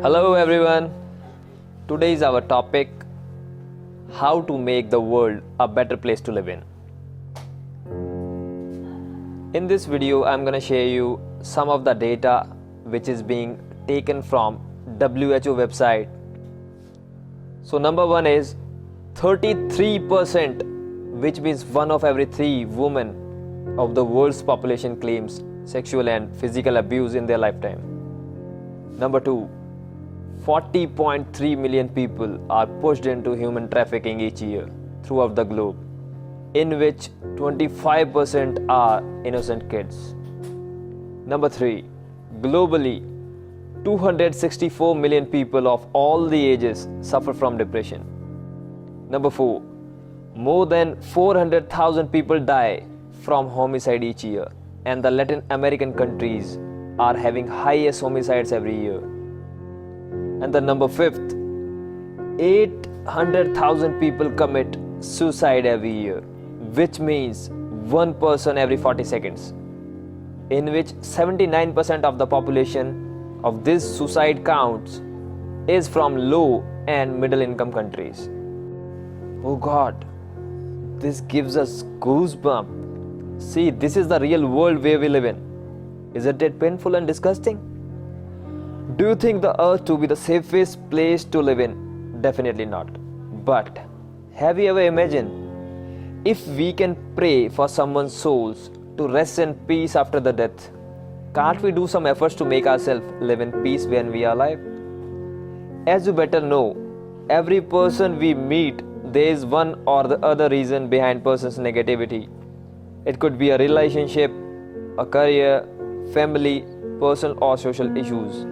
Hello everyone. Today is our topic, how to make the world a better place to live in. In this video, I'm going to share you some of the data which is being taken from WHO website. So number one is 33%, which means one of every 3 women of the world's population claims sexual and physical abuse in their lifetime. Number 2, 40.3 million people are pushed into human trafficking each year throughout the globe, in which 25% are innocent kids. Number 3, globally, 264 million people of all the ages suffer from depression. Number 4, more than 400,000 people die from homicide each year, and the Latin American countries are having highest homicides every year. And the number 5th, 800,000 people commit suicide every year, which means one person every 40 seconds, in which 79% of the population of this suicide counts is from low and middle income countries. Oh God, this gives us goosebumps. See, this is the real world where we live in. Isn't it painful and disgusting? Do you think the earth to be the safest place to live in? Definitely not. But have you ever imagined if we can pray for someone's souls to rest in peace after the death? Can't we do some efforts to make ourselves live in peace when we are alive? As you better know, every person we meet, there is one or the other reason behind person's negativity. It could be a relationship, a career, family, personal or social issues.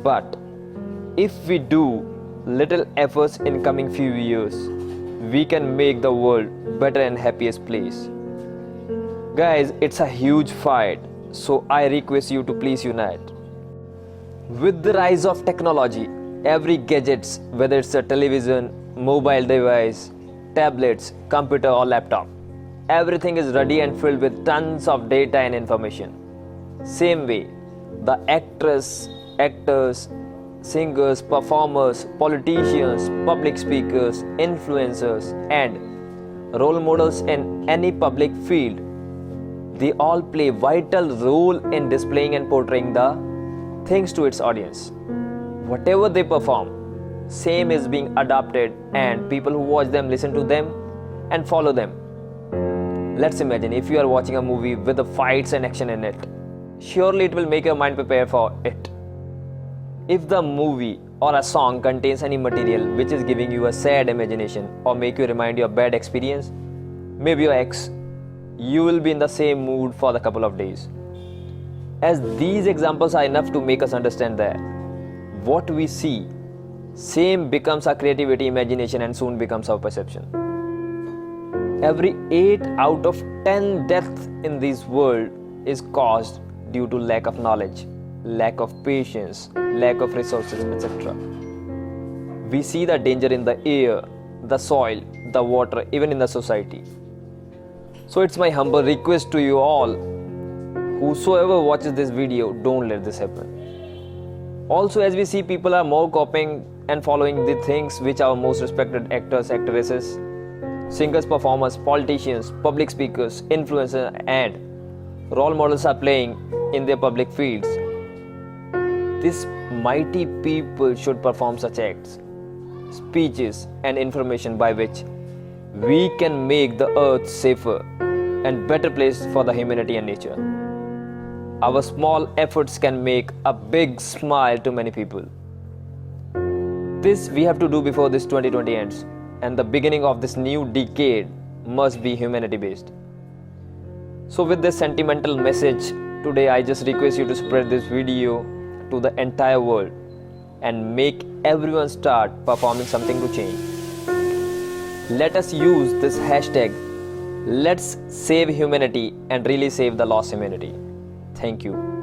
But if we do little efforts in coming few years, we can make the world better and happiest place. Guys, it's a huge fight, so I request you to please unite. With the rise of technology, every gadgets, whether it's a television, mobile device, tablets, computer or laptop, everything is ready and filled with tons of data and information. Same way, the actors, singers, performers, politicians, public speakers, influencers and role models in any public field, they all play vital role in displaying and portraying the things to its audience. Whatever they perform, same is being adopted and people who watch them listen to them and follow them. Let's imagine if you are watching a movie with the fights and action in it. Surely it will make your mind prepare for it. If the movie or a song contains any material which is giving you a sad imagination or make you remind you of bad experience, maybe your ex, you will be in the same mood for a couple of days. As these examples are enough to make us understand that what we see, same becomes our creativity, imagination and soon becomes our perception. Every 8 out of 10 deaths in this world is caused due to lack of knowledge, lack of patience, lack of resources, etc. We see the danger in the air, the soil, the water, even in the society. So it's my humble request to you all, whosoever watches this video, don't let this happen. Also, as we see, people are more copying and following the things which our most respected actors, actresses, singers, performers, politicians, public speakers, influencers and role models are playing in their public fields. These mighty people should perform such acts, speeches and information by which we can make the earth safer and better place for the humanity and nature. Our small efforts can make a big smile to many people. This we have to do before this 2020 ends, and the beginning of this new decade must be humanity based. So with this sentimental message, today I just request you to spread this video to the entire world and make everyone start performing something to change. Let us use this hashtag, let's save humanity and really save the lost humanity. Thank you.